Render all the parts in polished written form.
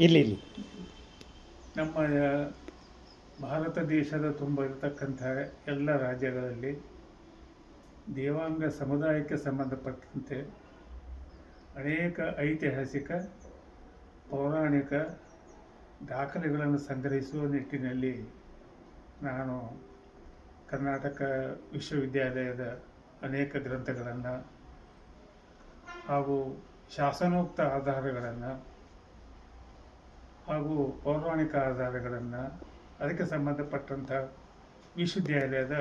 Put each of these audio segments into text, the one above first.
ಇಲ್ಲಿ ನಮ್ಮ ಭಾರತ ದೇಶದ ತುಂಬ ಇರತಕ್ಕಂಥ ಎಲ್ಲ ರಾಜ್ಯಗಳಲ್ಲಿ ದೇವಾಂಗ ಸಮುದಾಯಕ್ಕೆ ಸಂಬಂಧಪಟ್ಟಂತೆ ಅನೇಕ ಐತಿಹಾಸಿಕ ಪೌರಾಣಿಕ ದಾಖಲೆಗಳನ್ನು ಸಂಗ್ರಹಿಸುವ ನಿಟ್ಟಿನಲ್ಲಿ ನಾನು ಕರ್ನಾಟಕ ವಿಶ್ವವಿದ್ಯಾಲಯದ ಅನೇಕ ಗ್ರಂಥಗಳನ್ನು ಹಾಗೂ ಶಾಸನೋಕ್ತ ಆಧಾರಗಳನ್ನು ಹಾಗೂ ಪೌರಾಣಿಕ ಆಧಾರಗಳನ್ನು ಅದಕ್ಕೆ ಸಂಬಂಧಪಟ್ಟಂಥ ವಿಶ್ವವಿದ್ಯಾಲಯದ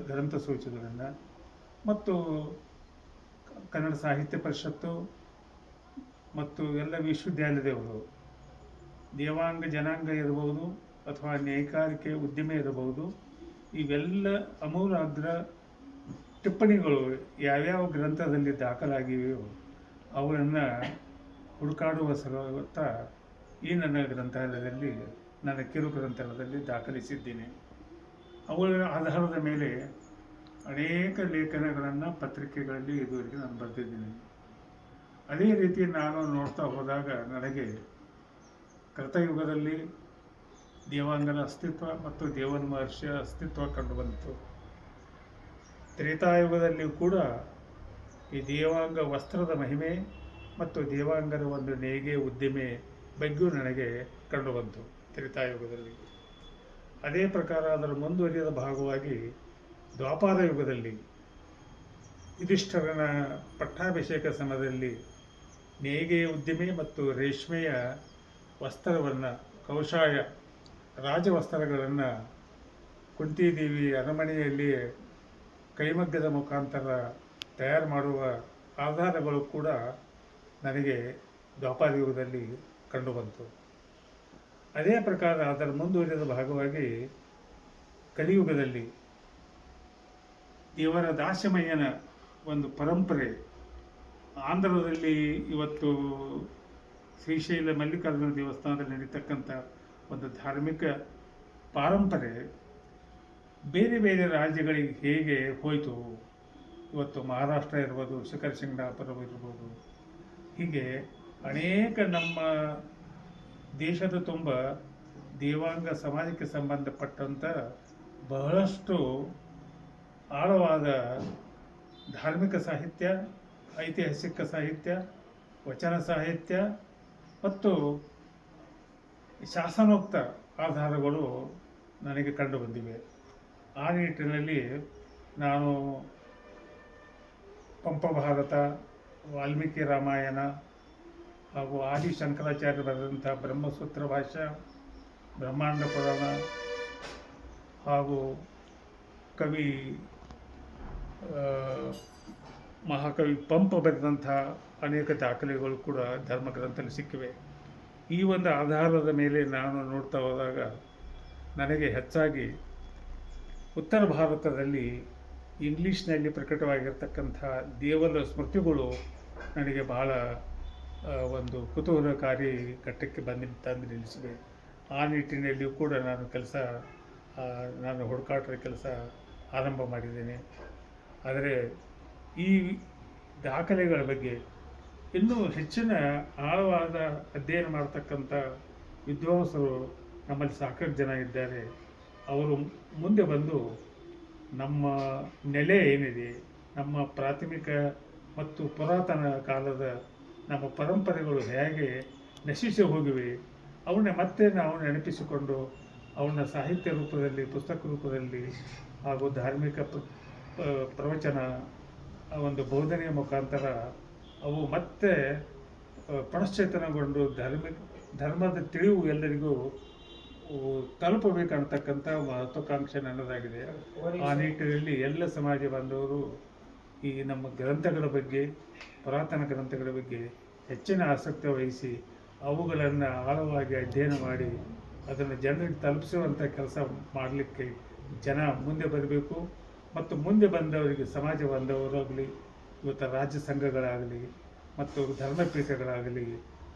ಗ್ರಂಥಸೂಚಿಗಳನ್ನು ಮತ್ತು ಕನ್ನಡ ಸಾಹಿತ್ಯ ಪರಿಷತ್ತು ಮತ್ತು ಎಲ್ಲ ವಿಶ್ವವಿದ್ಯಾಲಯದವರು ದೇವಾಂಗ ಜನಾಂಗ ಇರಬಹುದು ಅಥವಾ ನ್ಯಾಯಕಾರಿಕೆ ಉದ್ಯಮ ಇರಬಹುದು, ಇವೆಲ್ಲ ಅಮೂಲಾಗ್ರ ಟಿಪ್ಪಣಿಗಳು ಯಾವ್ಯಾವ ಗ್ರಂಥದಲ್ಲಿ ದಾಖಲಾಗಿವೆಯೋ ಅವುಗಳನ್ನು ಹುಡುಕಾಡುವ ಸಲುತ್ತ ಈ ನನ್ನ ಗ್ರಂಥಾಲಯದಲ್ಲಿ, ನನ್ನ ಕಿರು ಗ್ರಂಥಾಲಯದಲ್ಲಿ ದಾಖಲಿಸಿದ್ದೇನೆ. ಅವುಗಳ ಆಧಾರದ ಮೇಲೆ ಅನೇಕ ಲೇಖನಗಳನ್ನು ಪತ್ರಿಕೆಗಳಲ್ಲಿ ಇದುವರೆಗೆ ನಾನು ಬರೆದಿದ್ದೀನಿ. ಅದೇ ರೀತಿ ನಾನು ನೋಡ್ತಾ ಹೋದಾಗ ನನಗೆ ಕೃತಯುಗದಲ್ಲಿ ದೇವಾಂಗನ ಅಸ್ತಿತ್ವ ಮತ್ತು ದೇವನ ಮಹರ್ಷಿಯ ಅಸ್ತಿತ್ವ ಕಂಡುಬಂತು. ತ್ರೇತಾಯುಗದಲ್ಲಿಯೂ ಕೂಡ ಈ ದೇವಾಂಗ ವಸ್ತ್ರದ ಮಹಿಮೆ ಮತ್ತು ದೇವಾಂಗನ ಒಂದು ನೇಯ್ಗೆ ಉದ್ದಿಮೆ ಬಗ್ಗೆಯೂ ನನಗೆ ಕಂಡುಬಂತು ತ್ರೇತಾಯುಗದಲ್ಲಿ. ಅದೇ ಪ್ರಕಾರ ಅದರ ಮುಂದುವರಿದ ಭಾಗವಾಗಿ ದ್ವಾಪಾರ ಯುಗದಲ್ಲಿ ಯುಧಿಷ್ಠಿರನ ಪಟ್ಟಾಭಿಷೇಕ ಸಮಯದಲ್ಲಿ ನೇಯ್ಗೆ ಉದ್ದಿಮೆ ಮತ್ತು ರೇಷ್ಮೆಯ ವಸ್ತ್ರವನ್ನು, ಕೌಶಾಯ ರಾಜವಸ್ತ್ರಗಳನ್ನು ಕುಂತಿದೇವಿ ಅರಮನೆಯಲ್ಲಿ ಕೈಮಗ್ಗದ ಮುಖಾಂತರ ತಯಾರು ಮಾಡುವ ಆಧಾರಗಳು ಕೂಡ ನನಗೆ ದ್ವಾಪಾರ ಯುಗದಲ್ಲಿ ಕಂಡುಬಂತು. ಅದೇ ಪ್ರಕಾರ ಅದರ ಮುಂದುವರಿದ ಭಾಗವಾಗಿ ಕಲಿಯುಗದಲ್ಲಿ ದೇವರ ದಾಸಮಯ್ಯನ ಒಂದು ಪರಂಪರೆ, ಆಂಧ್ರದಲ್ಲಿ ಇವತ್ತು ಶ್ರೀಶೈಲ ಮಲ್ಲಿಕಾರ್ಜುನ ದೇವಸ್ಥಾನದಲ್ಲಿ ನಡೀತಕ್ಕಂಥ ಒಂದು ಧಾರ್ಮಿಕ ಪಾರಂಪರೆ ಬೇರೆ ಬೇರೆ ರಾಜ್ಯಗಳಿಗೆ ಹೇಗೆ ಹೋಯಿತು, ಇವತ್ತು ಮಹಾರಾಷ್ಟ್ರ ಇರ್ಬೋದು, ಶಿಖರ್ ಶಿಂಗಣಾಪುರ ಇರ್ಬೋದು, ಹೀಗೆ ಅನೇಕ ನಮ್ಮ ದೇಶದ ತುಂಬ ದೇವಾಂಗ ಸಮಾಜಕ್ಕೆ ಸಂಬಂಧಪಟ್ಟಂಥ ಬಹಳಷ್ಟು ಆಳವಾದ ಧಾರ್ಮಿಕ ಸಾಹಿತ್ಯ, ಐತಿಹಾಸಿಕ ಸಾಹಿತ್ಯ, ವಚನ ಸಾಹಿತ್ಯ ಮತ್ತು ಶಾಸನೋಕ್ತ ಆಧಾರಗಳು ನನಗೆ ಕಂಡುಬಂದಿವೆ. ಆ ನಿಟ್ಟಿನಲ್ಲಿ ನಾನು ಪಂಪಭಾರತ, ವಾಲ್ಮೀಕಿ ರಾಮಾಯಣ ಹಾಗೂ ಆದಿ ಶಂಕರಾಚಾರ್ಯ ಬರೆದಂಥ ಬ್ರಹ್ಮಸೂತ್ರ ಭಾಷ್ಯ, ಬ್ರಹ್ಮಾಂಡ ಪುರಾಣ ಹಾಗೂ ಮಹಾಕವಿ ಪಂಪ ಬರೆದಂಥ ಅನೇಕ ದಾಖಲೆಗಳು ಕೂಡ ಧರ್ಮಗ್ರಂಥದಲ್ಲಿ ಸಿಕ್ಕಿವೆ. ಈ ಒಂದು ಆಧಾರದ ಮೇಲೆ ನಾನು ನೋಡ್ತಾ ಹೋದಾಗ ನನಗೆ ಹೆಚ್ಚಾಗಿ ಉತ್ತರ ಭಾರತದಲ್ಲಿ ಇಂಗ್ಲೀಷ್ನಲ್ಲಿ ಪ್ರಕಟವಾಗಿರ್ತಕ್ಕಂಥ ದೇವರ ಸ್ಮೃತಿಗಳು ನನಗೆ ಬಹಳ ಒಂದು ಕುತೂಹಲಕಾರಿ ಘಟ್ಟಕ್ಕೆ ತಂದು ನಿಲ್ಲಿಸಿವೆ. ಆ ನಿಟ್ಟಿನಲ್ಲಿಯೂ ಕೂಡ ನಾನು ಹುಡುಕಾಟದ ಕೆಲಸ ಆರಂಭ ಮಾಡಿದ್ದೇನೆ. ಆದರೆ ಈ ದಾಖಲೆಗಳ ಬಗ್ಗೆ ಇನ್ನೂ ಹೆಚ್ಚಿನ ಆಳವಾದ ಅಧ್ಯಯನ ಮಾಡ್ತಕ್ಕಂಥ ವಿದ್ವಾಂಸರು ನಮ್ಮಲ್ಲಿ ಸಾಕಷ್ಟು ಜನ ಇದ್ದಾರೆ. ಅವರು ಮುಂದೆ ಬಂದು ನಮ್ಮ ನೆಲೆ ಏನಿದೆ, ನಮ್ಮ ಪ್ರಾಥಮಿಕ ಮತ್ತು ಪುರಾತನ ಕಾಲದ ನಮ್ಮ ಪರಂಪರೆಗಳು ಹೇಗೆ ನಶಿಸಿ ಹೋಗಿವೆ, ಅವನ್ನ ಮತ್ತೆ ನಾವು ನೆನಪಿಸಿಕೊಂಡು ಅವನ್ನ ಸಾಹಿತ್ಯ ರೂಪದಲ್ಲಿ, ಪುಸ್ತಕ ರೂಪದಲ್ಲಿ ಹಾಗೂ ಧಾರ್ಮಿಕ ಪ್ರವಚನ ಒಂದು ಬೋಧನೆಯ ಮುಖಾಂತರ ಅವು ಮತ್ತೆ ಪುನಶ್ಚೇತನಗೊಂಡು ಧರ್ಮದ ತಿಳಿವು ಎಲ್ಲರಿಗೂ ತಲುಪಬೇಕನ್ನತಕ್ಕಂಥ ಮಹತ್ವಾಕಾಂಕ್ಷೆ ನನ್ನದಾಗಿದೆ. ಆ ನಿಟ್ಟಿನಲ್ಲಿ ಎಲ್ಲ ಸಮಾಜ ಬಾಂಧವರು ಈ ನಮ್ಮ ಗ್ರಂಥಗಳ ಬಗ್ಗೆ, ಪುರಾತನ ಗ್ರಂಥಗಳ ಬಗ್ಗೆ ಹೆಚ್ಚಿನ ಆಸಕ್ತಿ ವಹಿಸಿ ಅವುಗಳನ್ನು ಆಳವಾಗಿ ಅಧ್ಯಯನ ಮಾಡಿ ಅದನ್ನು ಜನರಿಗೆ ತಲುಪಿಸುವಂಥ ಕೆಲಸ ಮಾಡಲಿಕ್ಕೆ ಜನ ಮುಂದೆ ಬರಬೇಕು. ಮತ್ತು ಮುಂದೆ ಬಂದವರಿಗೆ, ಸಮಾಜ ಬಾಂಧವರಾಗಲಿ, ಇವತ್ತು ರಾಜ್ಯ ಸಂಘಗಳಾಗಲಿ ಮತ್ತು ಧರ್ಮಪೀಠಗಳಾಗಲಿ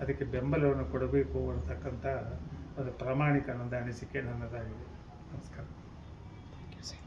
ಅದಕ್ಕೆ ಬೆಂಬಲವನ್ನು ಕೊಡಬೇಕು ಅಂತಕ್ಕಂಥ ಒಂದು ಪ್ರಾಮಾಣಿಕ ಅನಿಸಿಕೆ ನನ್ನದಾಗಿದೆ. ನಮಸ್ಕಾರ.